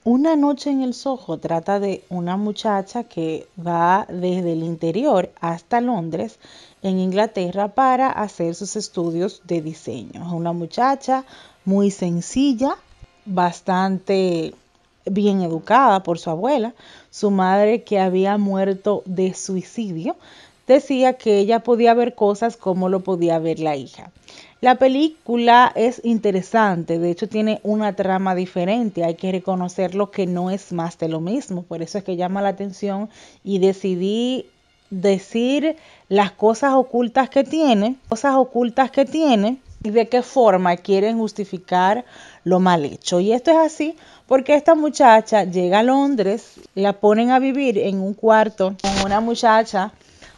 Una noche en el Soho trata de una muchacha que va desde el interior hasta Londres, en Inglaterra, para hacer sus estudios de diseño. Es una muchacha muy sencilla, bastante bien educada por su abuela. Su madre, que había muerto de suicidio, decía que ella podía ver cosas como lo podía ver la hija. La película es interesante, de hecho tiene una trama diferente, hay que reconocerlo que no es más de lo mismo, por eso es que llama la atención y decidí decir las cosas ocultas que tiene y de qué forma quieren justificar lo mal hecho. Y esto es así porque esta muchacha llega a Londres, la ponen a vivir en un cuarto con una muchacha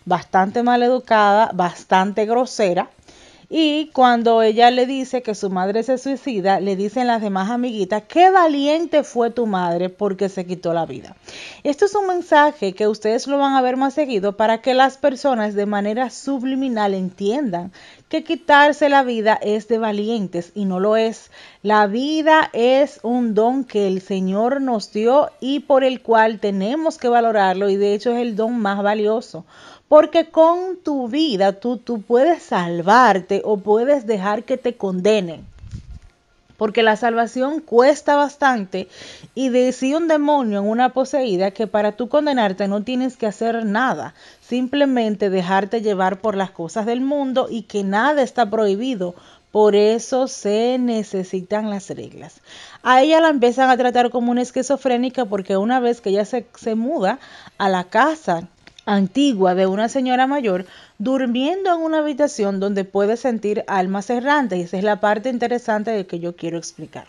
bastante mal educada, bastante grosera, y cuando ella le dice que su madre se suicida, le dicen las demás amiguitas, qué valiente fue tu madre porque se quitó la vida. Esto es un mensaje que ustedes lo van a ver más seguido para que las personas de manera subliminal entiendan que quitarse la vida es de valientes y no lo es. La vida es un don que el Señor nos dio y por el cual tenemos que valorarlo, y de hecho es el don más valioso. Porque con tu vida tú puedes salvarte o puedes dejar que te condenen. Porque la salvación cuesta bastante y decía un demonio en una poseída que para tú condenarte no tienes que hacer nada, simplemente dejarte llevar por las cosas del mundo y que nada está prohibido. Por eso se necesitan las reglas. A ella la empiezan a tratar como una esquizofrénica porque una vez que ella se muda a la casa antigua de una señora mayor, durmiendo en una habitación donde puede sentir almas errantes, y esa es la parte interesante de que yo quiero explicar.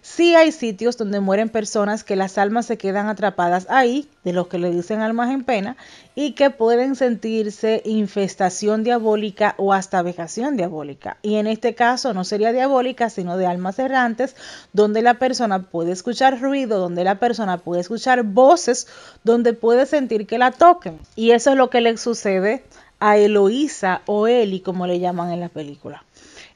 Sí hay sitios donde mueren personas que las almas se quedan atrapadas ahí, de los que le dicen almas en pena, y que pueden sentirse infestación diabólica o hasta vejación diabólica. Y en este caso no sería diabólica, sino de almas errantes, donde la persona puede escuchar ruido, donde la persona puede escuchar voces, donde puede sentir que la toquen. Y eso es lo que le sucede a Eloísa o Eli, como le llaman en la película.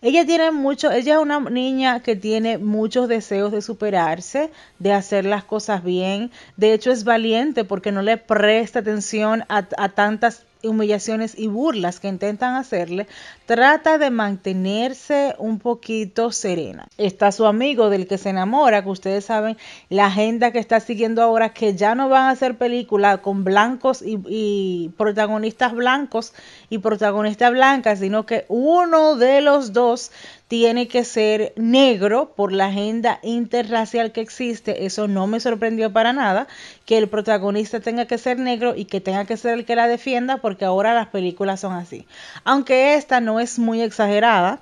Ella es una niña que tiene muchos deseos de superarse, de hacer las cosas bien. De hecho, es valiente porque no le presta atención a tantas humillaciones y burlas que intentan hacerle. Trata de mantenerse un poquito serena. Está su amigo del que se enamora, que ustedes saben la agenda que está siguiendo ahora, que ya no van a hacer películas con blancos y protagonistas blancos y protagonistas blancas, sino que uno de los dos tiene que ser negro por la agenda interracial que existe. Eso no me sorprendió para nada, que el protagonista tenga que ser negro y que tenga que ser el que la defienda, porque ahora las películas son así. Aunque esta no es muy exagerada,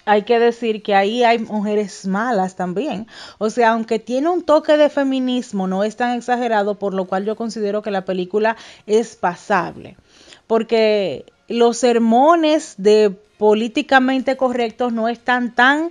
hay que decir que ahí hay mujeres malas también. O sea, aunque tiene un toque de feminismo, no es tan exagerado, por lo cual yo considero que la película es pasable. Porque los sermones de políticamente correctos no están tan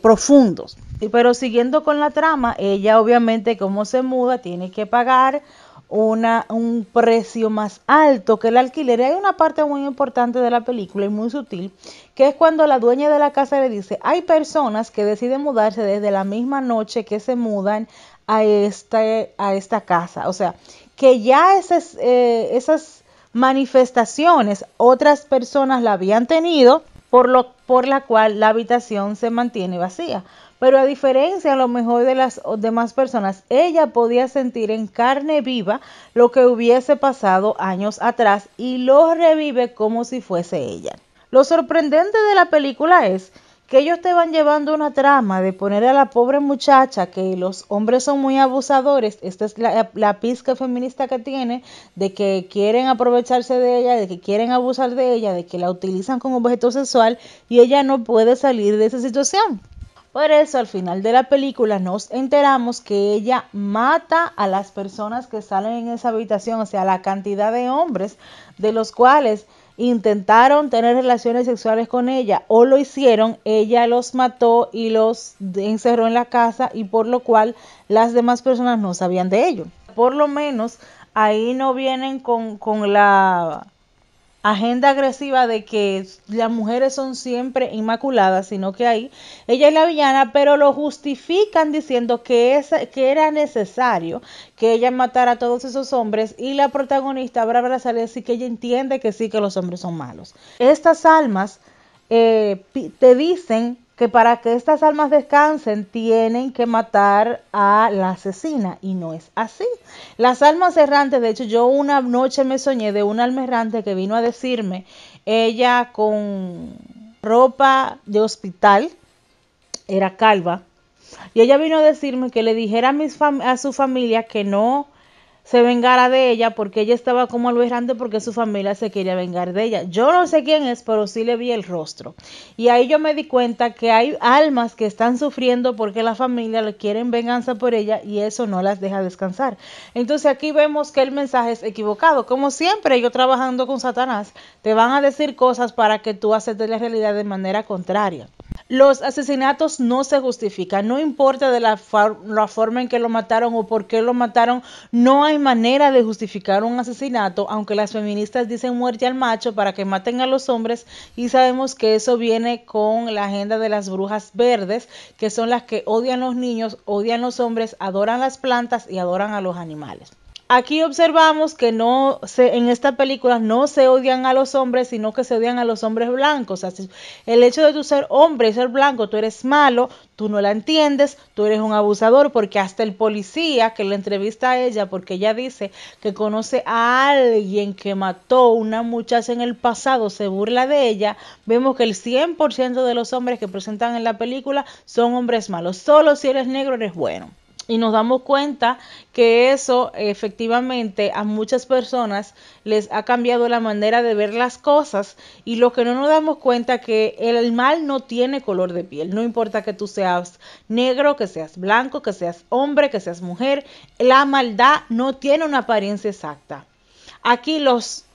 profundos. Pero siguiendo con la trama, ella obviamente como se muda tiene que pagar un precio más alto que el alquiler. Y hay una parte muy importante de la película y muy sutil, que es cuando la dueña de la casa le dice, hay personas que deciden mudarse desde la misma noche que se mudan a esta casa. O sea, que ya esas manifestaciones otras personas la habían tenido, por la cual la habitación se mantiene vacía. Pero a diferencia a lo mejor de las demás personas, ella podía sentir en carne viva lo que hubiese pasado años atrás y lo revive como si fuese ella. Lo sorprendente de la película es que ellos te van llevando una trama de poner a la pobre muchacha, que los hombres son muy abusadores. Esta es la pizca feminista que tiene, de que quieren aprovecharse de ella, de que quieren abusar de ella, de que la utilizan como objeto sexual, y ella no puede salir de esa situación. Por eso al final de la película nos enteramos que ella mata a las personas que salen en esa habitación, o sea, la cantidad de hombres de los cuales intentaron tener relaciones sexuales con ella o lo hicieron, ella los mató y los encerró en la casa, y por lo cual las demás personas no sabían de ello. Por lo menos ahí no vienen con la agenda agresiva de que las mujeres son siempre inmaculadas, sino que ahí ella es la villana, pero lo justifican diciendo que era necesario que ella matara a todos esos hombres, y la protagonista Bárbara sale a decir que ella entiende que sí, que los hombres son malos. Estas almas te dicen que para que estas almas descansen tienen que matar a la asesina, y no es así. Las almas errantes, de hecho yo una noche me soñé de una alma errante que vino a decirme, ella con ropa de hospital, era calva, y ella vino a decirme que le dijera a su familia que no se vengara de ella porque ella estaba como algo errante, porque su familia se quería vengar de ella. Yo no sé quién es, pero sí le vi el rostro. Y ahí yo me di cuenta que hay almas que están sufriendo porque la familia le quieren venganza por ella y eso no las deja descansar. Entonces aquí vemos que el mensaje es equivocado. Como siempre, yo trabajando con Satanás, te van a decir cosas para que tú aceptes la realidad de manera contraria. Los asesinatos no se justifican, no importa de la forma en que lo mataron o por qué lo mataron, no hay manera de justificar un asesinato, aunque las feministas dicen muerte al macho para que maten a los hombres, y sabemos que eso viene con la agenda de las brujas verdes, que son las que odian los niños, odian los hombres, adoran las plantas y adoran a los animales. Aquí observamos que en esta película no se odian a los hombres, sino que se odian a los hombres blancos. Así, el hecho de tú ser hombre y ser blanco, tú eres malo, tú no la entiendes, tú eres un abusador, porque hasta el policía que la entrevista a ella, porque ella dice que conoce a alguien que mató a una muchacha en el pasado, se burla de ella. Vemos que el 100% de los hombres que presentan en la película son hombres malos. Solo si eres negro eres bueno. Y nos damos cuenta que eso efectivamente a muchas personas les ha cambiado la manera de ver las cosas, y lo que no nos damos cuenta que el mal no tiene color de piel, no importa que tú seas negro, que seas blanco, que seas hombre, que seas mujer, la maldad no tiene una apariencia exacta. Aquí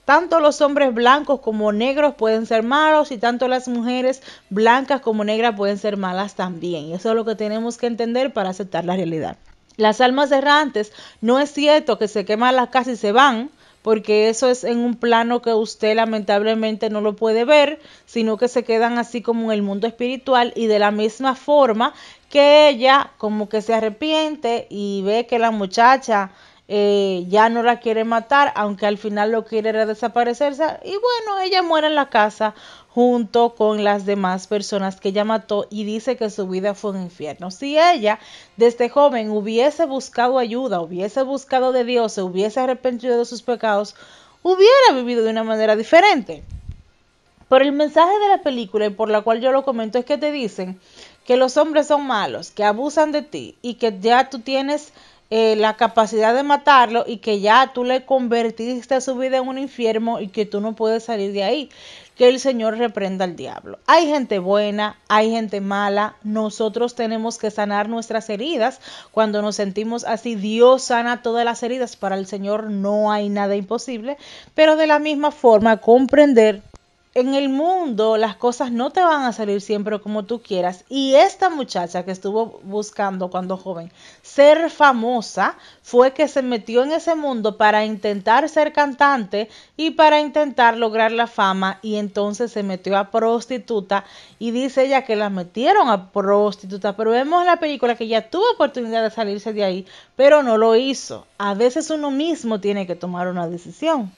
tanto los hombres blancos como negros pueden ser malos, y tanto las mujeres blancas como negras pueden ser malas también. Y eso es lo que tenemos que entender para aceptar la realidad. Las almas errantes, no es cierto que se queman las casas y se van, porque eso es en un plano que usted lamentablemente no lo puede ver, sino que se quedan así como en el mundo espiritual, y de la misma forma que ella como que se arrepiente y ve que la muchacha ya no la quiere matar, aunque al final lo quiere era desaparecerse, y bueno, ella muere en la casa junto con las demás personas que ella mató, y dice que su vida fue un infierno. Si ella desde joven hubiese buscado ayuda, hubiese buscado de Dios, se hubiese arrepentido de sus pecados, hubiera vivido de una manera diferente. Pero el mensaje de la película, y por la cual yo lo comento, es que te dicen que los hombres son malos, que abusan de ti, y que ya tú tienes la capacidad de matarlo, y que ya tú le convertiste su vida en un infierno y que tú no puedes salir de ahí. Que el Señor reprenda al diablo. Hay gente buena, hay gente mala. Nosotros tenemos que sanar nuestras heridas. Cuando nos sentimos así, Dios sana todas las heridas. Para el Señor no hay nada imposible. Pero de la misma forma, comprender en el mundo las cosas no te van a salir siempre como tú quieras, y esta muchacha que estuvo buscando cuando joven ser famosa fue que se metió en ese mundo para intentar ser cantante y para intentar lograr la fama, y entonces se metió a prostituta, y dice ella que la metieron a prostituta, pero vemos en la película que ella tuvo oportunidad de salirse de ahí, pero no lo hizo. A veces uno mismo tiene que tomar una decisión.